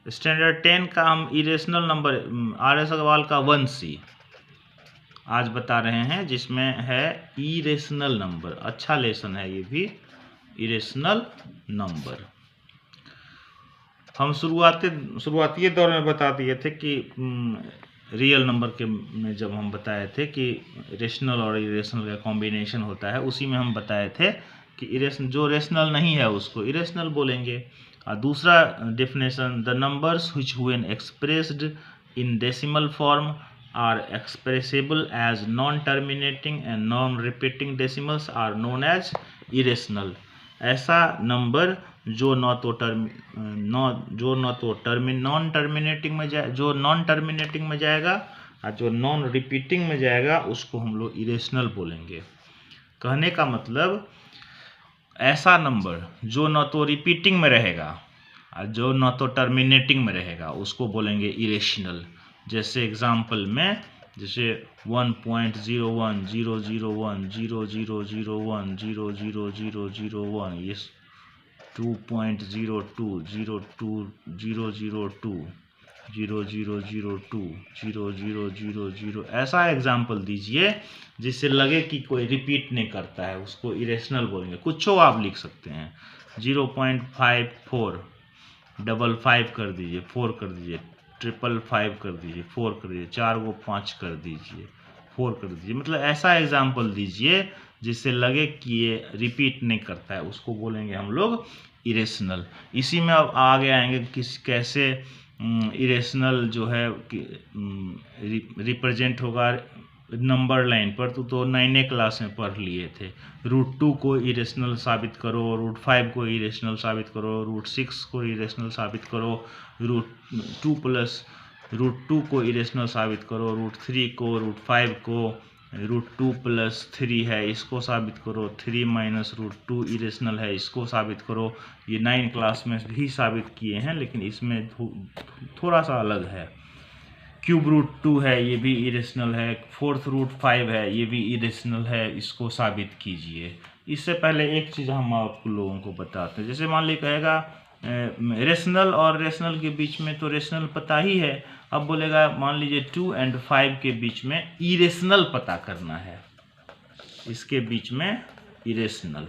Standard 10 का हम irrational number RS Agarwal का 1C आज बता रहे हैं, जिसमें है इरेशनल नंबर। अच्छा लेसन है ये भी, इरेशनल नंबर। हम शुरुआती दौर में बता दिए थे कि रियल नंबर के में जब हम बताए थे कि रेशनल और इरेशनल का कॉम्बिनेशन होता है, उसी में हम बताए थे कि जो रेशनल नहीं है उसको इरेशनल बोलेंगे। और दूसरा definition, the numbers which when expressed in decimal form are expressible as non terminating and non repeating decimals are known as irrational. ऐसा नंबर जो नॉन टर्मिनेटिंग में जाएगा और जो नॉन रिपीटिंग में जाएगा उसको हम लोग इरेशनल बोलेंगे। कहने का मतलब ऐसा नंबर जो न तो रिपीटिंग में रहेगा और जो न तो टर्मिनेटिंग में रहेगा उसको बोलेंगे इरेशनल। जैसे एग्जाम्पल में, जैसे 1.010010001000001 ये 2.02 ऐसा एग्जाम्पल दीजिए जिससे लगे कि कोई रिपीट नहीं करता है, उसको इरेशनल बोलेंगे। कुछ आप लिख सकते हैं, 0.54 55 कर दीजिए, 4 कर दीजिए, 555 कर दीजिए, 4 कर दीजिए, 4 को 5 कर दीजिए, 4 कर दीजिए। मतलब ऐसा एग्जाम्पल दीजिए जिससे लगे कि ये रिपीट नहीं करता है, उसको बोलेंगे हम लोग इरेशनल। इसी में अब आगे आएंगे कैसे इरेशनल जो है रिप्रेजेंट होगा नंबर लाइन पर। तो 9वीं क्लास में पढ़ लिए थे। √2 को इरेशनल साबित करो, √5 को इरेशनल साबित करो, √6 को इरेशनल साबित करो, √2 प्लस √2 को इरेशनल साबित करो, √3 को, √5 को, √2 प्लस 3 है इसको साबित करो, 3 माइनस √2 इरेशनल है इसको साबित करो। ये 9 क्लास में भी साबित किए हैं, लेकिन इसमें थोड़ा सा अलग है। क्यूब √2 है, ये भी इरेशनल है। 4th √5 है, ये भी इरेशनल है, इसको साबित कीजिए। इससे पहले एक चीज़ हम आप लोगों को बताते हैं। जैसे मान ली कहेगा रेशनल और रेशनल के बीच में तो रेशनल पता ही है। अब बोलेगा मान लीजिए 2 और 5 के बीच में इरेशनल पता करना है, इसके बीच में इरेशनल।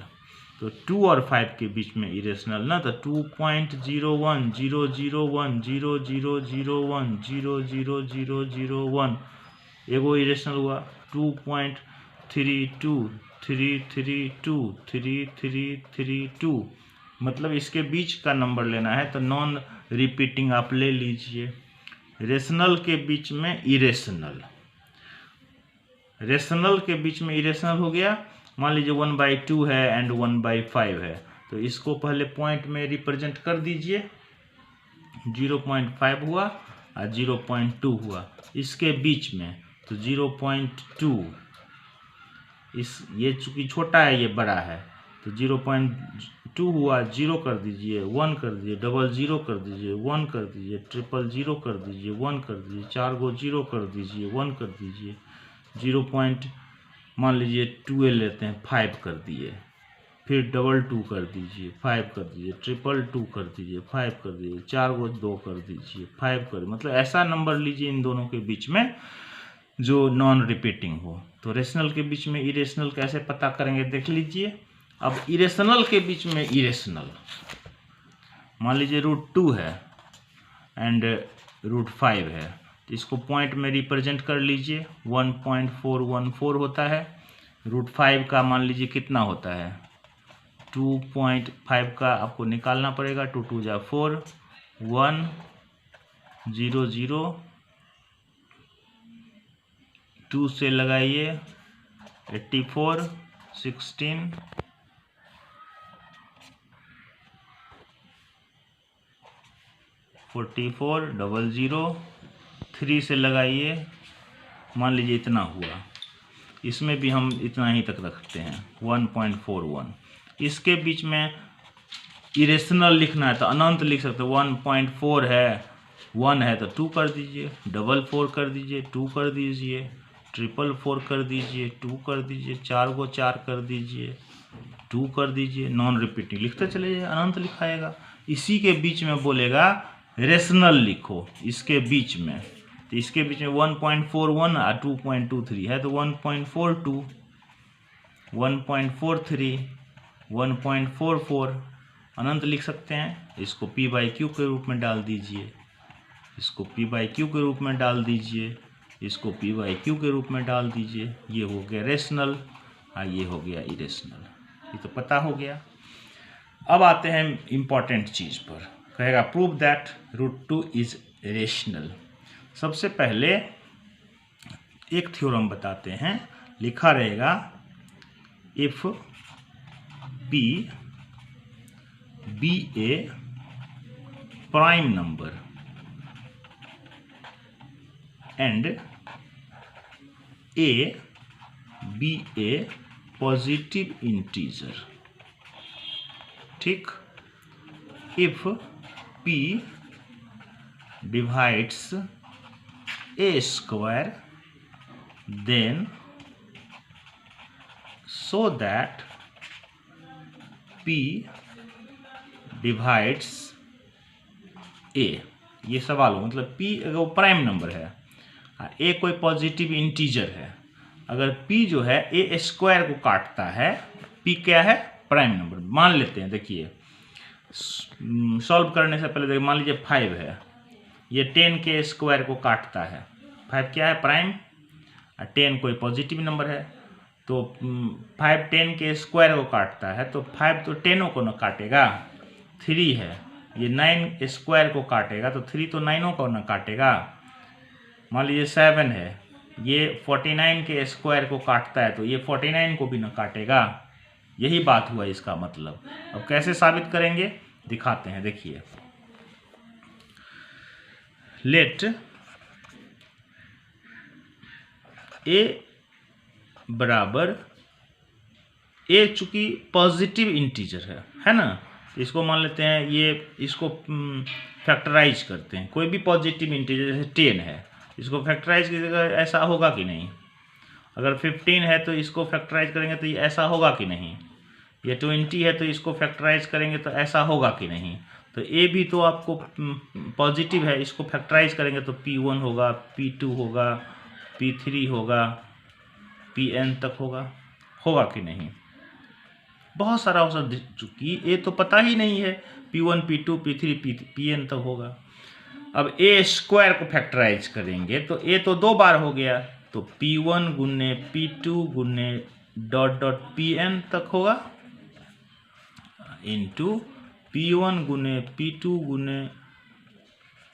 तो 2 और 5 के बीच में इरेशनल ना, तो 2.01000100010001 एगो इरेशनल हुआ। 2.3233323332 मतलब इसके बीच का नंबर लेना है, तो नॉन रिपीटिंग आप ले लीजिए। रेशनल के बीच में इरेशनल, रेशनल के बीच में इरेशनल हो गया। मान लीजिए 1/2 है एंड 1/5 है, तो इसको पहले पॉइंट में रिप्रेजेंट कर दीजिए। 0.5 हुआ और 0.2 हुआ, इसके बीच में तो 0.2, ये चूंकि छोटा है ये बड़ा है, तो 0.2 हुआ, 0 कर दीजिए, 1 कर दीजिए, 00 कर दीजिए, 1 कर दीजिए, 000 कर दीजिए, 1 कर दीजिए, 4 को 0 कर दीजिए, 1 कर दीजिए, 0. मान लीजिए 2 लेते हैं, 5 कर दिए, फिर 2 कर दीजिए, 5 कर दीजिए, 2 कर दीजिए, 5 कर दीजिए, 4 को 2 कर दीजिए, 5 कर, मतलब ऐसा नंबर लीजिए इन दोनों के बीच में जो नॉन रिपीटिंग हो। तो रेशनल के बीच में इरेशनल कैसे पता करेंगे देख लीजिए। अब इरेशनल के बीच में इरेशनल, मान लीजिए √2 है एंड √5 है, तो इसको पॉइंट में रिप्रेजेंट कर लीजिए। 1.414 होता है। √5 का मान लीजिए कितना होता है, 2.5 का आपको निकालना पड़ेगा। 2 2 जा 4, 1 0 0, 2 से लगाइए 84, 16, 44, 00, 3 से लगाइए, मान लीजिए इतना हुआ। इसमें भी हम इतना ही तक रखते हैं, 1.41। इसके बीच में इरेशनल लिखना है तो अनंत लिख सकते हैं। 1.4 है, 1 है तो 2 कर दीजिए, 4 कर दीजिए, 2 कर दीजिए, 4 कर दीजिए, 2 कर दीजिए, 4 को 4 कर दीजिए, 2 कर दीजिए। नॉन रिपीटिंग लिखते चले जाइए, अनंत लिखाएगा। इसी के बीच में बोलेगा रेशनल लिखो इसके बीच में, तो इसके बीच में 1.41 और 2.23 है, तो 1.42, 1.43, 1.44 अनंत लिख सकते हैं। इसको p/q के रूप में डाल दीजिए, इसको p/q के रूप में डाल दीजिए, इसको p/q के रूप में डाल दीजिए। ये हो गया रेशनल और ये हो गया इरेशनल, ये तो पता हो गया। अब आते हैं इम्पॉर्टेंट चीज़ पर, कहेगा प्रूव दैट √2 इज रेशनल। सबसे पहले एक थ्योरम बताते हैं, लिखा रहेगा if p be a prime number and a be a positive integer, ठीक। if p divides a square then so that p divides a, ये सवाल हो, मतलब p अगर वो प्राइम नंबर है और a कोई पॉजिटिव इंटीजर है, अगर p जो है a स्क्वायर को काटता है, p क्या है प्राइम नंबर मान लेते हैं। देखिए सॉल्व करने से पहले देखिए, मान लीजिए 5 है, ये 10 के स्क्वायर को काटता है, 5 क्या है प्राइम और 10 कोई पॉजिटिव नंबर है, तो 5 10 के स्क्वायर को काटता है, तो 5 तो 10 को न काटेगा। 3 है, ये 9 स्क्वायर को काटेगा, तो 3 तो 9 को न काटेगा। मान लीजिए 7 है, ये 49 के स्क्वायर को काटता है, तो ये 49 को भी न काटेगा। यही बात हुआ इसका मतलब। अब कैसे साबित करेंगे दिखाते हैं, देखिए लेट a बराबर a चूंकि पॉजिटिव इंटीजर है ना, इसको मान लेते हैं, ये इसको फैक्टराइज करते हैं। कोई भी पॉजिटिव इंटीजर जैसे 10 है, इसको फैक्टराइज कीजिएगा, ऐसा होगा कि नहीं। अगर 15 है तो इसको फैक्टराइज करेंगे तो ये ऐसा होगा कि नहीं। ये 20 है तो इसको फैक्टराइज करेंगे तो ऐसा होगा कि नहीं। तो ए भी तो आपको पॉजिटिव है, इसको फैक्टराइज करेंगे तो P1 होगा, P2 होगा, P3 होगा, Pn तक होगा कि नहीं। बहुत सारा अवसर चूंकि ए तो पता ही नहीं है, P1 P2 P3 Pn तक होगा। अब ए स्क्वायर को फैक्टराइज करेंगे तो ए तो 2 बार हो गया, तो P1 गुने P2 गुने डॉट डॉट Pn तक होगा, इंटू P1 गुने P2 गुने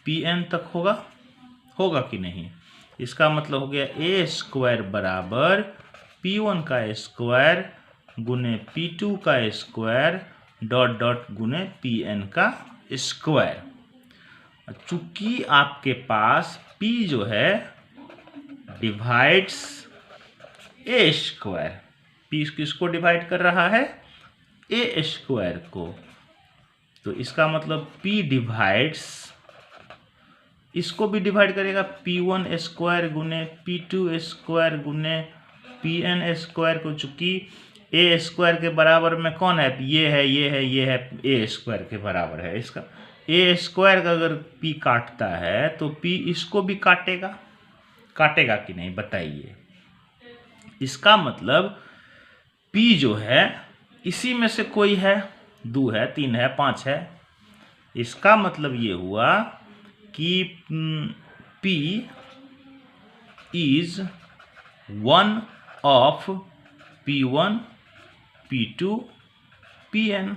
Pn तक होगा कि नहीं। इसका मतलब हो गया ए स्क्वायर बराबर P1 का स्क्वायर गुने P2 का स्क्वायर डॉट डॉट गुने Pn का स्क्वायर। चूंकि आपके पास P जो है डिवाइड्स ए स्क्वायर, P किसको डिवाइड कर रहा है ए स्क्वायर को, तो इसका मतलब P डिवाइड्स इसको भी डिवाइड करेगा, P1 स्क्वायर गुने P2 स्क्वायर गुने Pn स्क्वायर को। चूंकि ए स्क्वायर के बराबर में कौन है, ये है, ये है, ये है, ए स्क्वायर के बराबर है। इसका ए स्क्वायर का अगर P काटता है तो P इसको भी काटेगा कि नहीं बताइए। इसका मतलब P जो है इसी में से कोई है, 2 है, 3 है, 5 है। इसका मतलब ये हुआ कि P is 1 of P1 P2 Pn,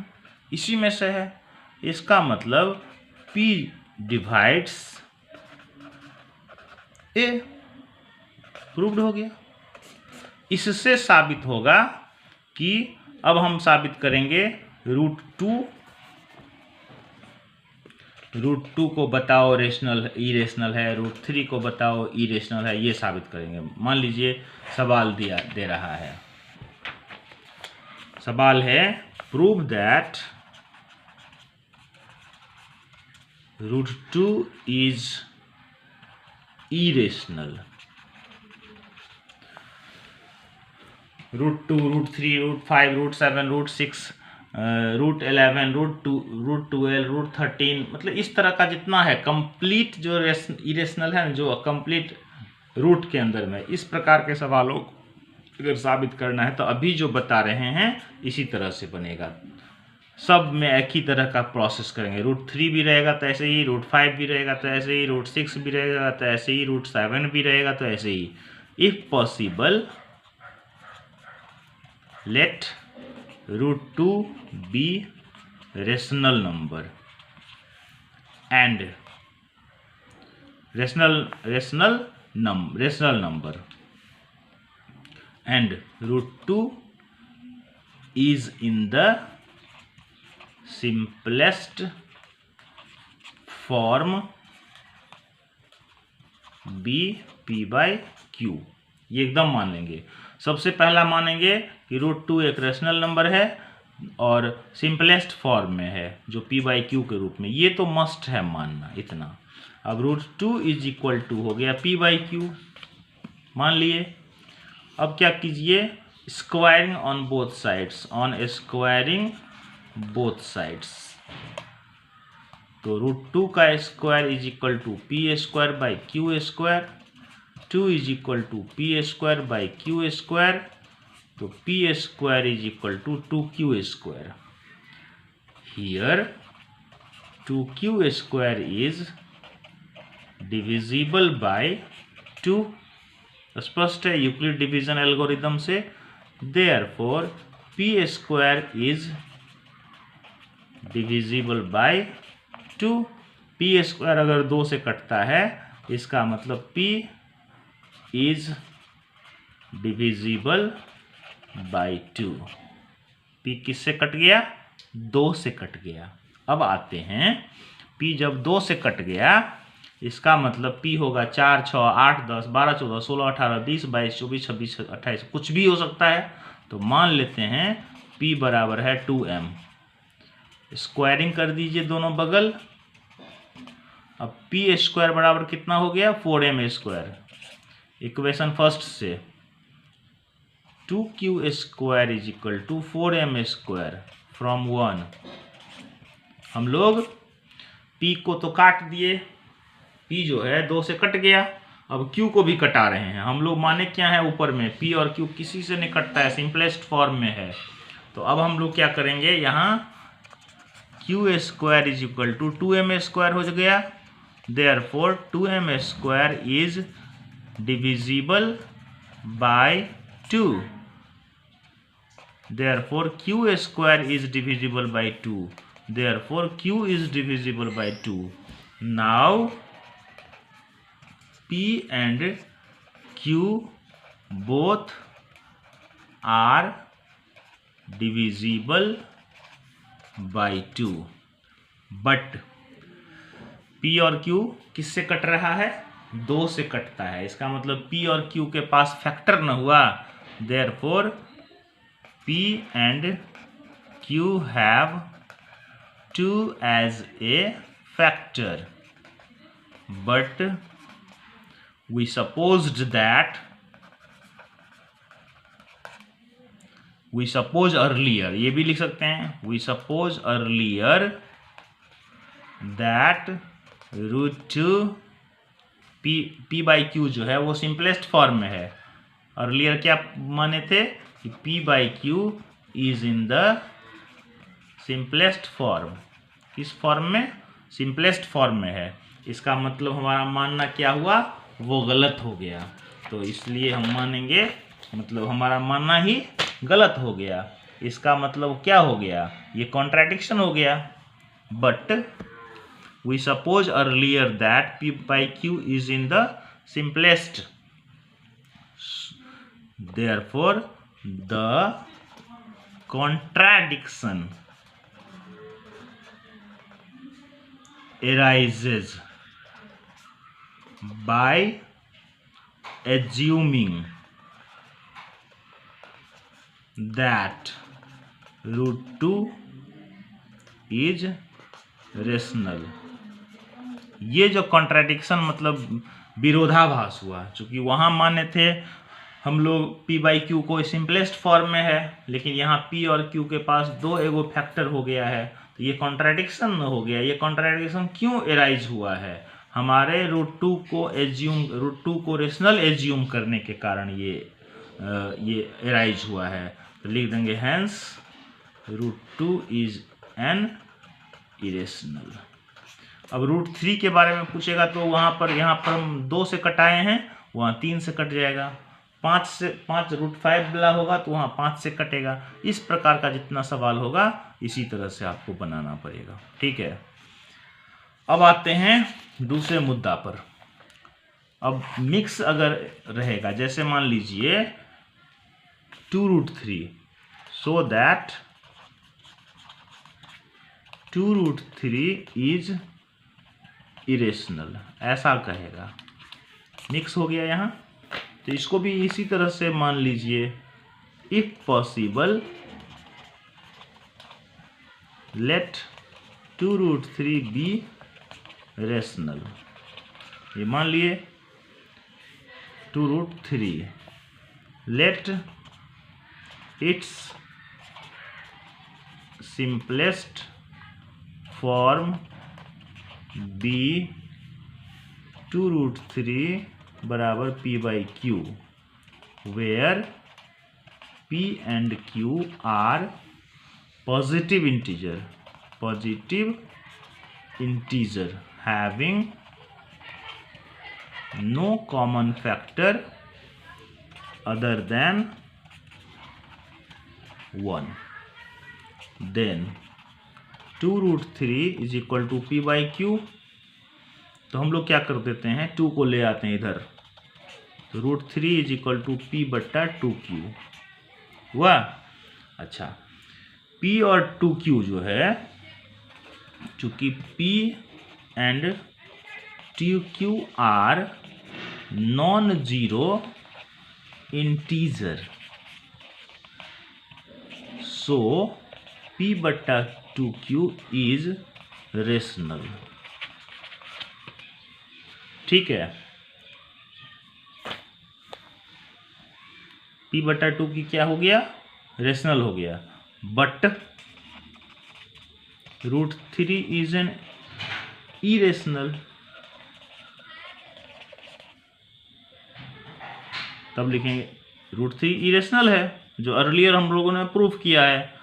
इसी में से है। इसका मतलब P डिवाइड्स A, प्रूव्ड हो गया। इससे साबित होगा कि अब हम साबित करेंगे √2 को बताओ रेशनल इरेशनल है, √3 को बताओ इरेशनल है, ये साबित करेंगे। मान लीजिए सवाल दे रहा है, सवाल है प्रूव दैट √2 इज इरेशनल। √2, √3, √5, √7, √6 √11, √12, √13, मतलब इस तरह का जितना है कंप्लीट जो इरेशनल है ना, जो कंप्लीट रूट के अंदर में, इस प्रकार के सवालों को अगर साबित करना है तो अभी जो बता रहे हैं इसी तरह से बनेगा। सब में एक ही तरह का प्रोसेस करेंगे। √3 भी रहेगा तो ऐसे ही, √5 भी रहेगा तो ऐसे ही, √6 भी रहेगा तो ऐसे ही, √7 भी रहेगा तो ऐसे ही। If possible let √2 be rational number and rational number and √2 is in the simplest form b p by q। ये एकदम मान लेंगे। सबसे पहला मानेंगे कि √2 एक रेशनल नंबर है और सिंपलेस्ट फॉर्म में है जो p बाई क्यू के रूप में, ये तो मस्ट है मानना इतना। अब √2 इज इक्वल टू हो गया p बाई क्यू, मान लिए। अब क्या कीजिए, squaring on both sides, on squaring both sides, तो √2 का square is equal to p square by q square, 2 is equal to p square by q square, तो p square is equal to 2q square. Here 2q square is divisible by 2, स्पष्ट है Euclid division algorithm से। Therefore p square is divisible by 2। p square अगर 2 से कटता है इसका मतलब p is divisible by 2। p किससे कट गया, 2 से कट गया। अब आते हैं, p जब 2 से कट गया इसका मतलब p होगा 4, 6, 8, 10, 12, 14, 16, 18, 20, 22, 24, 26, 28, कुछ भी हो सकता है। तो मान लेते हैं p बराबर है 2m। स्क्वायरिंग कर दीजिए दोनों बगल। अब p स्क्वायर बराबर कितना हो गया, 4m स्क्वायर। इक्वेशन फर्स्ट से 2q square is equal to 4m square from 1। हम लोग p को तो काट दिए, p जो है 2 से कट गया, अब q को भी कटा रहे हैं। हम लोग माने क्या है, ऊपर में p और q किसी से नहीं कटता है, सिंपलेस्ट फॉर्म में है। तो अब हम लोग क्या करेंगे, यहाँ q square is equal to 2m square हो गया। Therefore 2m square is divisible by 2। Therefore q square is divisible by 2. Therefore q is divisible by 2. Now p and q both are divisible by 2. But p और q किससे cut रहा है, 2 से कटता है। इसका मतलब p और q के पास फैक्टर न हुआ। Therefore p and q have 2 as a factor, but we supposed earlier, ये भी लिख सकते हैं, we suppose earlier that √2 p by q जो है वो सिंपलेस्ट फॉर्म में है। अर्लियर क्या माने थे कि p by q is in the simplest form. किस फॉर्म में, सिंपलेस्ट फॉर्म में है। इसका मतलब हमारा मानना क्या हुआ, वो गलत हो गया। तो इसलिए हम मानेंगे, मतलब हमारा मानना ही गलत हो गया। इसका मतलब क्या हो गया, ये कॉन्ट्रैडिक्शन हो गया। But we suppose earlier that p by q is in the simplest, therefore the contradiction arises by assuming that √2 is rational। ये जो कॉन्ट्रैडिक्शन मतलब विरोधाभास हुआ, चूंकि वहां माने थे हम लोग p बाई क्यू को सिंपलेस्ट फॉर्म में है, लेकिन यहाँ p और q के पास दो एगो फैक्टर हो गया है, तो ये कॉन्ट्राडिक्शन हो गया। ये कॉन्ट्राडिक्शन क्यों एराइज हुआ है? हमारे रूट टू को रेशनल एज्यूम करने के कारण ये एराइज हुआ है। तो लिख देंगे hence root two is an irrational. अब रूट 3 के बारे में पूछेगा तो यहाँ पर हम 2 से कटाए हैं, वहाँ 3 से कट जाएगा। 5 रूट 5 वाला होगा तो वहाँ 5 से कटेगा। इस प्रकार का जितना सवाल होगा इसी तरह से आपको बनाना पड़ेगा, ठीक है। अब आते हैं दूसरे मुद्दा पर। अब मिक्स अगर रहेगा, जैसे मान लीजिए 2 root 3, so that 2 root 3 is irrational, ऐसा कहेगा। मिक्स हो गया यहाँ, तो इसको भी इसी तरह से मान लीजिए if possible let 2 root 3 be rational. ये मान लिए 2 root 3, let its simplest form be 2 root 3 बराबर p by q, where p and q are positive integer having no common factor other than 1, then 2 root 3 is equal to p by q. तो हम लोग क्या कर देते हैं, 2 को ले आते हैं इधर, तो root 3 is equal to p बट्टा 2q हुआ। अच्छा, p और 2q जो है, चूंकि p and 2q are non zero integer, so p बट्टा 2q इज रेशनल, ठीक है। p बटा 2 की क्या हो गया, रेशनल हो गया, but root 3 is an irrational. तब लिखेंगे रूट 3 इरेशनल है, जो अर्लियर हम लोगों ने प्रूफ किया है,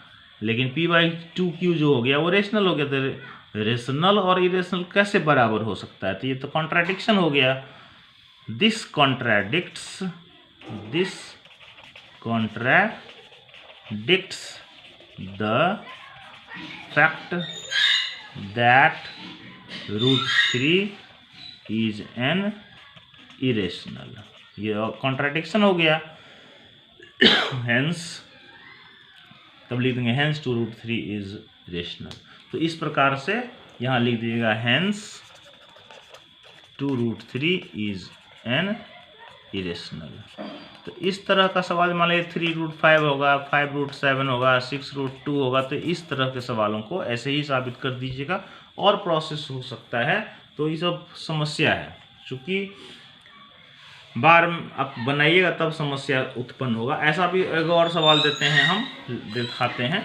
लेकिन p बाई 2q जो हो गया वो रेशनल हो गया। तो रेशनल और इरेशनल कैसे बराबर हो सकता है? तो ये तो कॉन्ट्राडिक्शन हो गया। This contradicts the fact that root 3 is an irrational. ये कॉन्ट्राडिक्शन हो गया। हेंस तब लिख देंगे हेंस 2 रूट 3 इज रेशनल। तो इस प्रकार से यहाँ लिख दीजिएगा hence 2 root 3 is an irrational. तो इस तरह का सवाल मान लीजिए 3 रूट 5 होगा, 5 रूट 7 होगा, 6 रूट 2 होगा, तो इस तरह के सवालों को ऐसे ही साबित कर दीजिएगा। और प्रोसेस हो सकता है, तो ये सब समस्या है, चूँकि बार आप बनाइएगा तब समस्या उत्पन्न होगा। ऐसा भी एक और सवाल देते हैं, हम दिखाते हैं।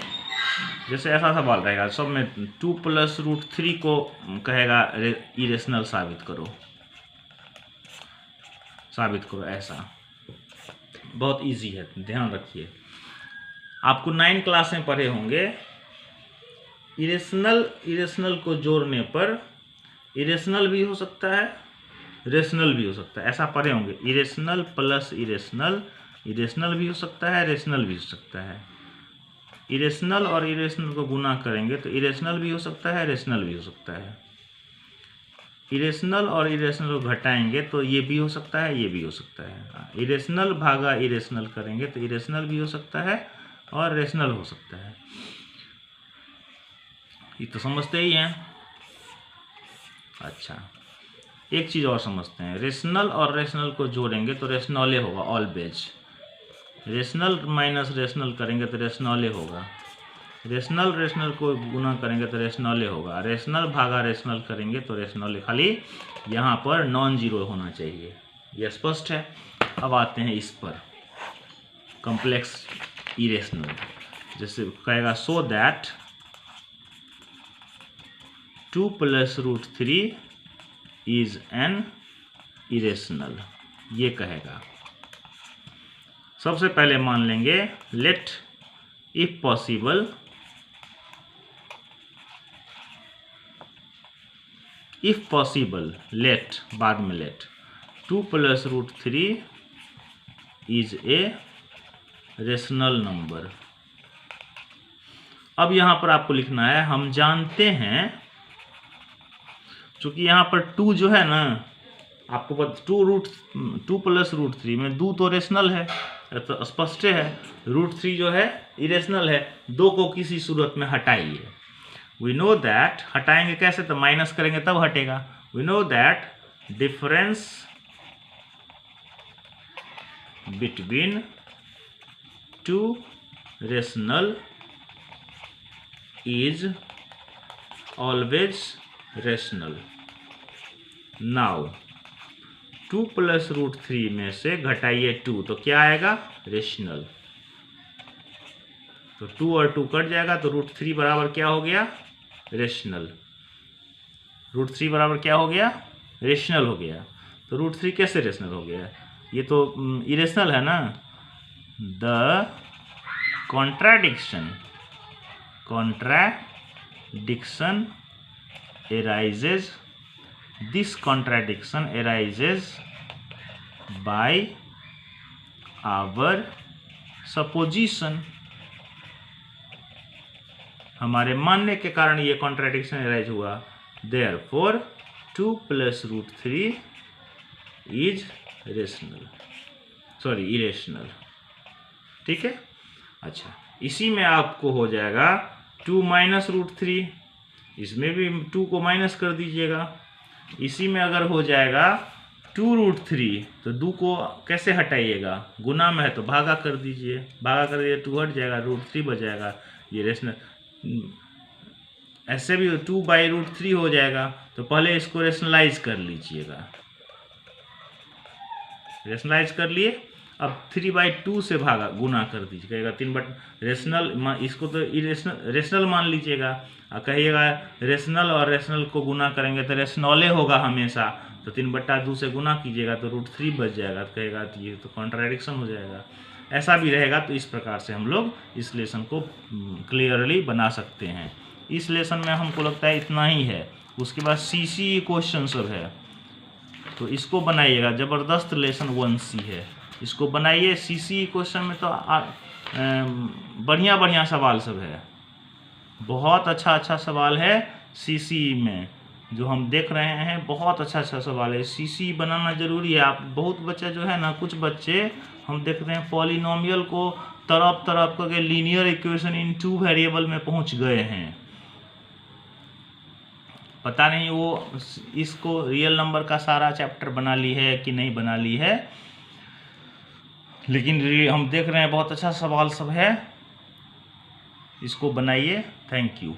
जैसे ऐसा सवाल रहेगा, सब में 2 प्लस रूट 3 को कहेगा इरेशनल साबित करो, ऐसा बहुत इजी है, ध्यान रखिए। आपको 9 क्लास में पढ़े होंगे, इरेशनल को जोड़ने पर इरेशनल भी हो सकता है, रेशनल भी हो सकता है, ऐसा पढ़े होंगे। इरेशनल प्लस इरेशनल भी हो सकता है, रेशनल भी हो सकता है। इरेशनल और इरेशनल को गुना करेंगे तो इरेशनल भी हो सकता है, रेशनल भी हो सकता है। इरेशनल और इरेशनल को घटाएंगे तो ये भी हो सकता है, ये भी हो सकता है। इरेशनल भागा इरेशनल करेंगे तो इरेशनल भी हो सकता है और रेशनल हो सकता है। ये तो समझते ही हैं। अच्छा, एक चीज़ और समझते हैं, रेशनल और रेशनल को जोड़ेंगे तो रेशनले होगा ऑलवेज। रेशनल माइनस रेशनल करेंगे तो रेशनले होगा। रेशनल को गुना करेंगे तो रेशनले होगा। रेशनल भागा रेशनल करेंगे तो रेशनले, खाली यहाँ पर नॉन जीरो होना चाहिए। यह स्पष्ट है। अब आते हैं इस पर, कॉम्प्लेक्स इरेशनल। जैसे कहेगा सो दैट 2 + √3 इज एन इरेशनल, ये कहेगा। सबसे पहले मान लेंगे लेट इफ पॉसिबल लेट, बाद में let 2 + √3 is a rational number. अब यहां पर आपको लिखना है, हम जानते हैं, चूंकि यहां पर 2 जो है ना, आपको पता 2 + √3 में 2 तो रेशनल है, तो स्पष्ट है। √3 जो है इरेशनल है, 2 को किसी सूरत में हटाइए। वी नो दैट, हटाएंगे कैसे, तो माइनस करेंगे तब हटेगा। We know that difference between 2 rational is always rational. Now 2 + √3 में से घटाइए 2, तो क्या आएगा, रेशनल। तो 2 और 2 कट जाएगा, तो √3 बराबर क्या हो गया, रेशनल। √3 बराबर क्या हो गया, रेशनल हो गया। तो √3 कैसे रेशनल हो गया, ये तो इरेशनल है ना। The contradiction arises, this contradiction arises by our supposition, हमारे मानने के कारण ये कॉन्ट्राडिक्शन अराइज हुआ। Therefore 2 + √3 is rational, sorry irrational. ठीक है। अच्छा, इसी में आपको हो जाएगा 2 - √3, इसमें भी 2 को माइनस कर दीजिएगा। इसी में अगर हो जाएगा 2 √3, तो 2 को कैसे हटाइएगा, गुना में है तो भागा कर दीजिए, भागा कर दीजिए 2 हट जाएगा, √3 बच जाएगा। ये रेशनल, ऐसे भी 2/√3 हो जाएगा। तो पहले इसको रेशनलाइज कर लीजिएगा, रेशनलाइज कर लिए। अब 3/2 से भागा गुना कर दीजिएगा, 3 रेशनल, इसको तो रेशनल मान लीजिएगा। और कहिएगा रेशनल और रेशनल को गुना करेंगे तो रेशनले होगा हमेशा, तो 3/2 से गुना कीजिएगा तो √3 बच जाएगा। तो कहेगा तो ये तो कॉन्ट्राडिक्शन हो जाएगा। ऐसा भी रहेगा। तो इस प्रकार से हम लोग इस लेसन को क्लियरली बना सकते हैं। इस लेसन में हमको लगता है इतना ही है। उसके बाद CC क्वेश्चन सब है, तो इसको बनाइएगा। ज़बरदस्त लेसन 1C है, इसको बनाइए। CC क्वेश्चन में तो बढ़िया बढ़िया सवाल सब है, बहुत अच्छा सवाल है CC में जो हम देख रहे हैं। बहुत अच्छा सवाल है, CC बनाना जरूरी है। आप बहुत बच्चे जो है ना, कुछ बच्चे हम देखते हैं पॉलिनोमियल को तरफ करके लीनियर इक्वेशन इन 2 वेरिएबल में पहुंच गए हैं। पता नहीं वो इसको रियल नंबर का सारा चैप्टर बना ली है कि नहीं बना ली है, लेकिन हम देख रहे हैं बहुत अच्छा सवाल सब है। इसको बनाइए। Thank you.